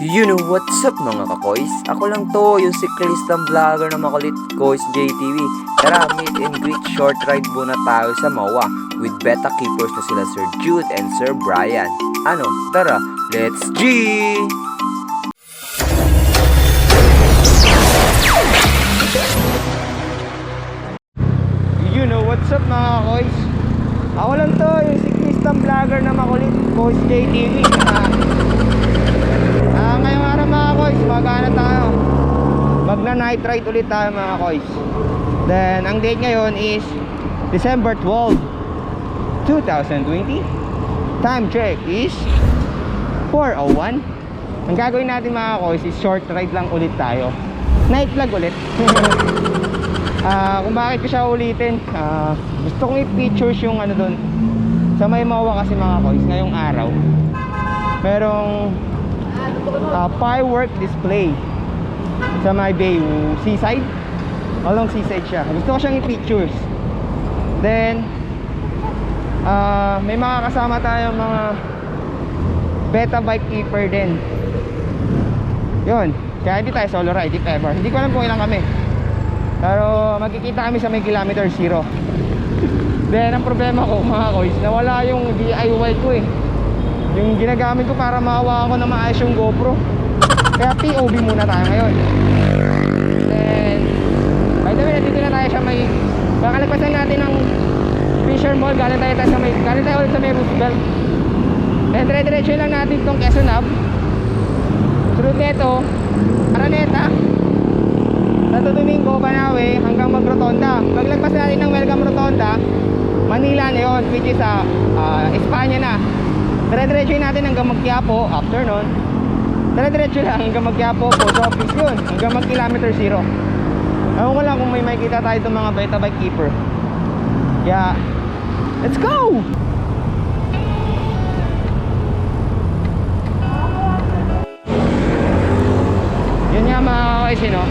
You know what's up mga kakoys? Ako lang to, yung siklistang vlogger na makulit, Kois JTV. Tara, meet and greet short ride muna tayo sa MOA with beta keepers na sila Sir Jude and Sir Brian. Ano? Tara, let's G! You know what's up mga kakoys? Ako lang to, yung siklistang vlogger na makulit, Kois JTV. Ngayong araw mga koys, magana tayo. Magna-night ride ulit tayo mga koys. Then, ang date ngayon is December 12, 2020. Time check is 4:01. Ang gagawin natin mga koys is short ride lang ulit tayo. Night vlog ulit. Kung bakit ko siya ulitin, gusto kong i-features yung ano dun sa may MOA kasi mga koys, ngayong araw merong firework display sa my bay seaside. Along seaside siya. Gusto ko siyang i-pictures. Then may mga kasama tayong mga beta bike keeper din. Yun. Kaya hindi tayo solo ride if ever. Hindi ko alam kung ilang kami, pero magkikita kami sa may kilometer 0. Then ang problema ko mga koys, nawala yung DIY ko eh. Yung ginagamit ko para mahawa ako na maayos yung GoPro. Kaya POV muna tayo ngayon. Then by the way, nandito na tayo sa may kakalagpasan natin ng Fisher Mall. Galing tayo ulit sa may Roosevelt. Then dire-diretso lang natin itong Quezon Ave. Through neto Araneta, Santo Domingo, Banawe hanggang Rotonda. Paglagpas natin ng Welcome Rotonda, Manila na yun, which is Espanya na. Dire-diretso natin hanggang Magquiapo. After nun, dire-diretso lang hanggang Magquiapo, post office yun, hanggang mag-kilometer 0. Ewan ko lang kung may makikita tayo itong mga beta bike keeper. Kaya, let's go! Yun nga mga kakoys, no?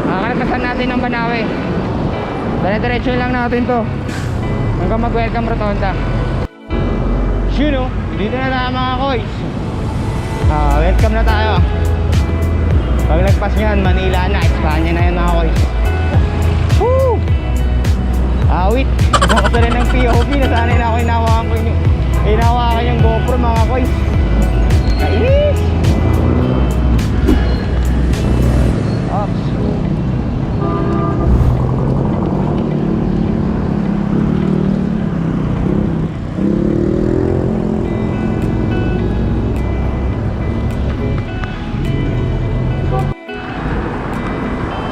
Kalagpasan natin ng Banawe. Dire-diretso lang natin to hanggang mag-welcome Rotonda. You know, dito na tayo mga koys. Welcome na tayo. Paglagpas nyan, Manila na, Espanya na yan mga koys. Woo! Awit, ako pa rin ng POV. Nasanay na ako hinawakan yung GoPro mga koys. Kainis! Ops.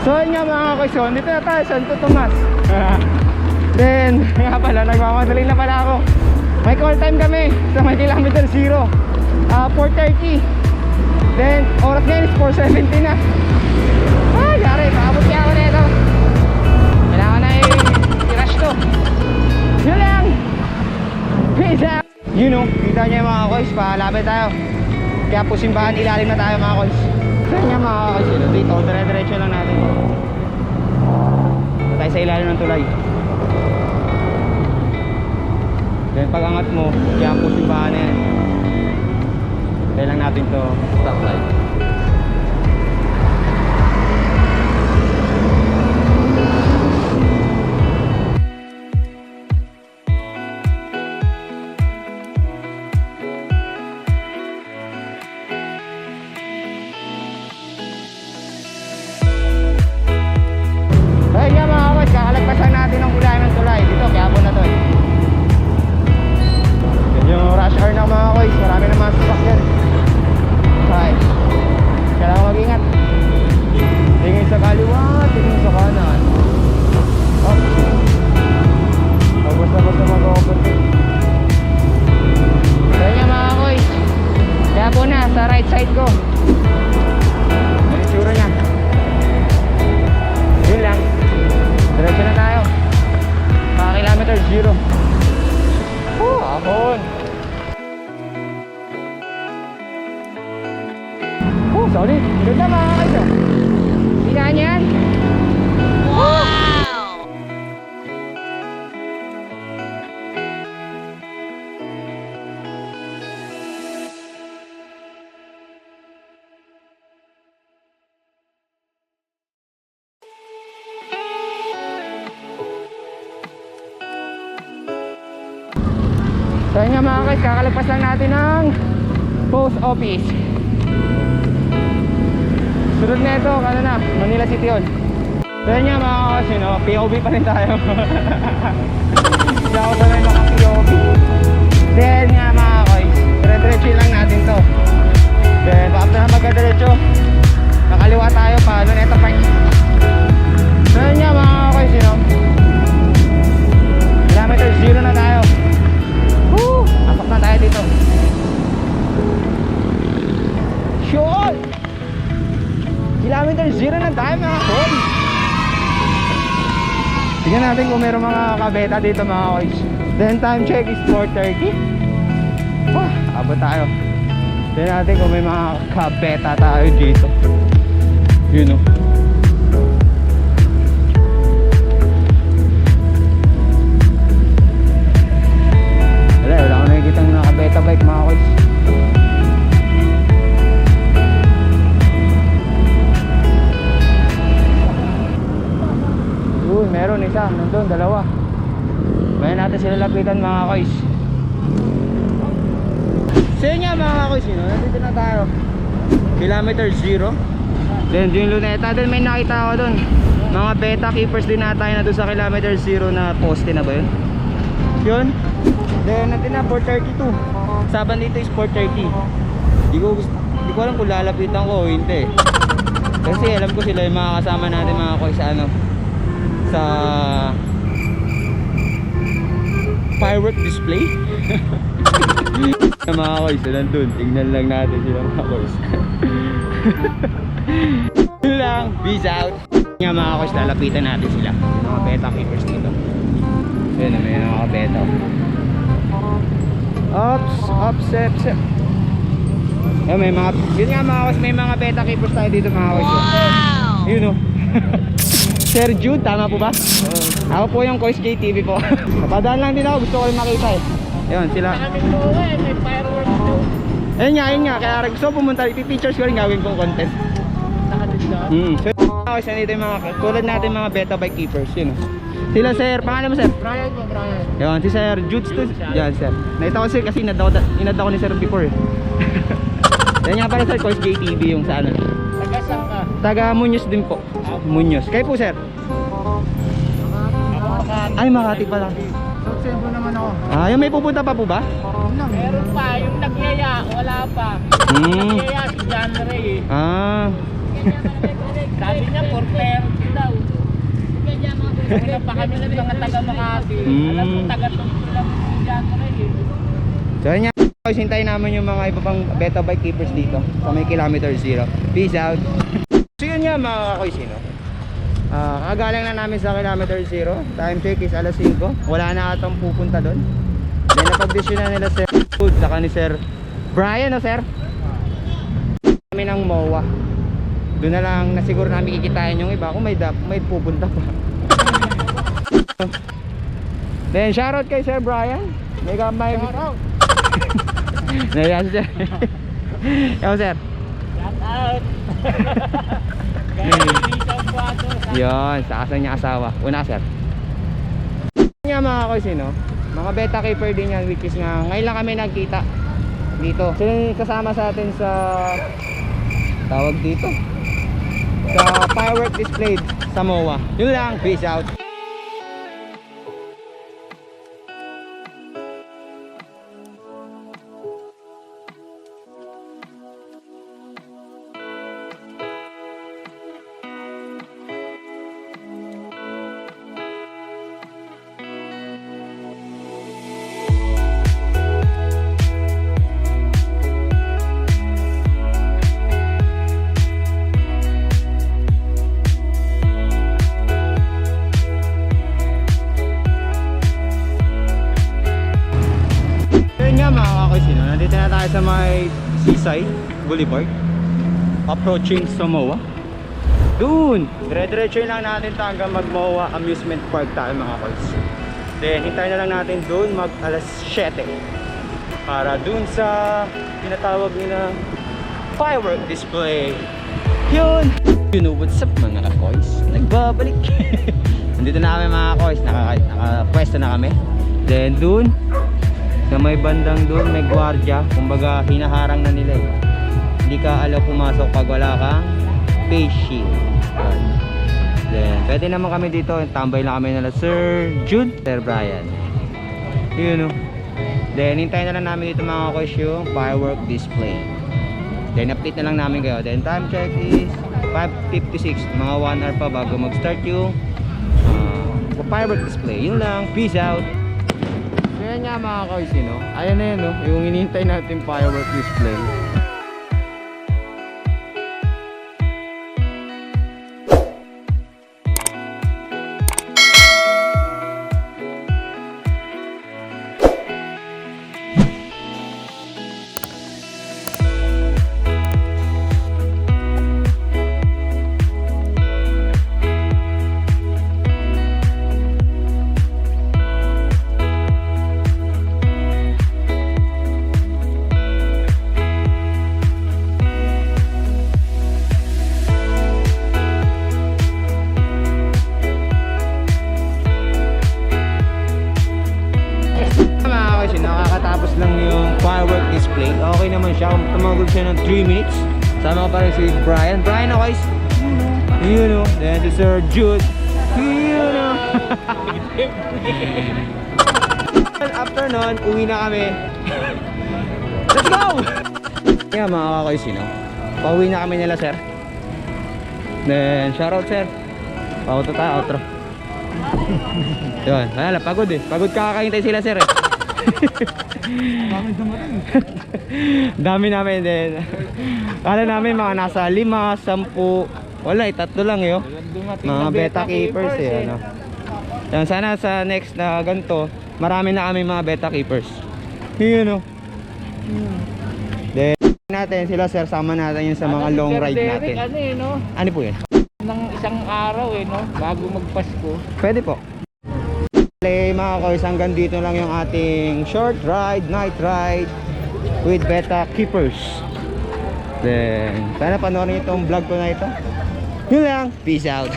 So yun nga mga kakoy, dito na tayo Santo Tomas. Then nga pala, nagmamadali na pala ako. May call time kami sa may kilometer 0, 4:30. Then oras ngayon is 4:70 na. Ay yari, paabot kaya ako na ito. Kailangan na i-rush to. Yun lang. Peace out. You know, kita nyo yung mga kakoy, palapit tayo. Kaya po simbahan, ilalim na tayo mga kakoy. So nga mga kakoy, dito, dire-diretso lang natin. Tayo sa ilalim ng tulay. Then pag angat mo, kaya po simbahan na yan. Kaya lang natin to stoplight. Kakalagpasan natin ang ulayan ng tulay. Dito, kaya po na to eh. Yan yung rush hour na mga koys. Marami na mga sasakyan. Okay, kailangan mag-ingat. Tingin sa kaliwa, tingin sa kanan. Basta mag-overtake. So yan mga koys, kaya po na sa right side ko. Ano yung tsura nya? Yun lang. Diretso na tayo. Kilometer 0. Ahon. Solid. Ganda mga kayo. Tingnan yan. Wow! So yun nga mga guys, kakalagpas lang natin ng post office. Sunod na ito, ano na, Manila City Hall. So yun nga mga guys, you know, POV pa rin tayo. Hindi ako sanay mga POV. Then nga mga guys, dire-diretso lang natin to. Then after na magka-diretso, nakaliwa tayo pa, ano neto park. So yun nga mga guys, you know, kilometer 0 na tayo. Woo! Apak na tayo dito. Sure! Kilometer 0 na tayo mga guys. Tignan natin kung meron mga kabeta dito mga guys. Then time check is 4:30. Abot tayo. Tignan natin kung may mga kabeta tayo dito. Yun o. Wala ko nakikita ng mga kabeta bike mga guys. Uy, meron isa, nandun, dalawa. Bayan natin sila lapitan mga koys. So yun nga mga koys, you know, nandito na tayo. Kilometer 0. Then yung luneta, then may nakita ako dun. Mga beta keepers din na tayo na dun sa kilometer 0 na poste na ba yun? Yun. Then natin na 4:32. Saban dito is 4:30. Di ko alam kung lalapitan ko o hindi. Kasi alam ko sila yung mga kasama natin mga koys sa ano, sa firework display. Mga koys, nandun, tignan lang natin sila mga koys. Yun lang, peace out. Nga mga koys, lalapitan natin sila, mga beta keepers dito. Yun na, may mga beta. Ops, sep. Yun, may mga, yun nga mga koys, may mga beta keepers tayo dito mga koys. Wow! Yun o. Sir Jude, tama po ba? Ako po yung Kois JTV po. Napadaan lang din ako, gusto ko rin makita eh. Ayun, sila. May fireworks too. Ayun nga, kaya gusto ko pumunta, ipipictures ko rin gawin kong content. So Kois, nandito yung mga, tulad natin mga beta bike keepers, yun o. Sila sir, pangalan mo sir? Brian. Ayun, si Sir Jude to. Yan sir. Nakita ko sir kasi inad ako ni sir before eh. Yan nga pala sir, Kois JTV yung sa ano. Taga saan ka? Taga Muñoz din po. Muñoz. Kayo po sir? Ay, Makati pa lang. Sotsembo naman ako. Ah, yung may pupunta pa po ba? Meron pa, yung nagyaya, wala pa. Nagyaya si John Ray eh. Ah. Sabi niya, for parents daw. Wala pa kami ng mga taga Makati. Alam mo, taga-tungkol lang si John Ray eh. So yun nga, hintayin namin yung mga iba pang beta bike keepers dito sa may kilometer 0. Peace out. So yun nga mga kakoysino, kagalang na namin sa kilometer 0. Time check is alas 5. Wala na atong pupunta doon. Then napag-desisyon na nila Sir Food saka ni Sir Brian, no sir? Kami ng MOA. Doon na lang na siguro namin kikitain yung iba kung may pupunta pa. Then shoutout kay Sir Brian. May shoutout. Naiyan sir. Yo sir. Shout out. Yun, sa kasal niya asawa. Una sir. Nga mga kaysino, mga beta keeper din yan, which is nga ngayon lang kami nagkita dito. Sila yung kasama sa atin sa tawag dito sa firework display sa MOA. Yun lang, peace out. Nandito na tayo sa may Seaside Boulevard, approaching sa MOA. Doon, dire-diretso lang natin hanggang mag-MOA Amusement Park tayo mga koys. Then hintayin na lang natin doon mag alas 7 para doon sa tinatawag nila firework display. Yun! You know what's up mga koys, nagbabalik. Nandito na kami mga koys, nakapwesto na kami. Then doon Sa may bandang doon, may gwardiya. Kumbaga, hinaharang na nila eh. Hindi ka alaw pumasok pag wala kang face shield. Yan. Then, pwede naman kami dito. Tambay lang kami nila Sir Jude, Sir Brian. Yun o. Then, hintayin na lang namin dito mga koys yung firework display. Then, update na lang namin kayo. Then, time check is 5:56. Mga 1 hour pa bago mag-start yung firework display. Yun lang. Peace out. So, yan nga mga koys, no? Ayan na yun, no? Yung hinihintay natin firework display. Nakakatapos lang yung firework display. Okay naman siya. Tumagod siya ng 3 minutes. Sama ko pa rin si Brian. Brian, okay? Yun o. Then si Sir Jude. Yun o. After nun, uwi na kami. Let's go! Kaya mga kakays, pauwi na kami nila, sir. Then, shoutout, sir. Pauto tayo, outro. Yun, wala, pagod eh. Pagod kakakahintay sila, sir eh. Dami namin din. Kala namin mga nasa 5, 10. Wala, 3 lang yun. Mga beta keepers eh. Ano. Yan, sana sa next na ganito, marami na kami mga beta keepers. Yun o. Then natin sila sir, sama natin yun sa mga long ride natin. Ano eh, no? Ano po yun? Ng isang araw eh, no? Bago magpasko. Pwede po. Mga koys, hanggang dito lang yung ating short ride, night ride with beta keepers. Then, sana panoorin itong vlog ko na ito. Yun lang, peace out.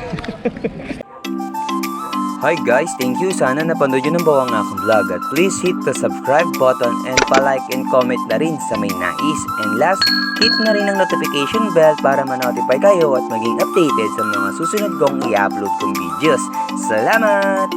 Hi guys, thank you. Sana napanood nyo ng bawang akong vlog. At please hit the subscribe button and pa-like and comment na rin sa may nais. And last, hit na rin ang notification bell para ma-notify kayo at maging updated sa mga susunod kong i-upload kong videos. Salamat!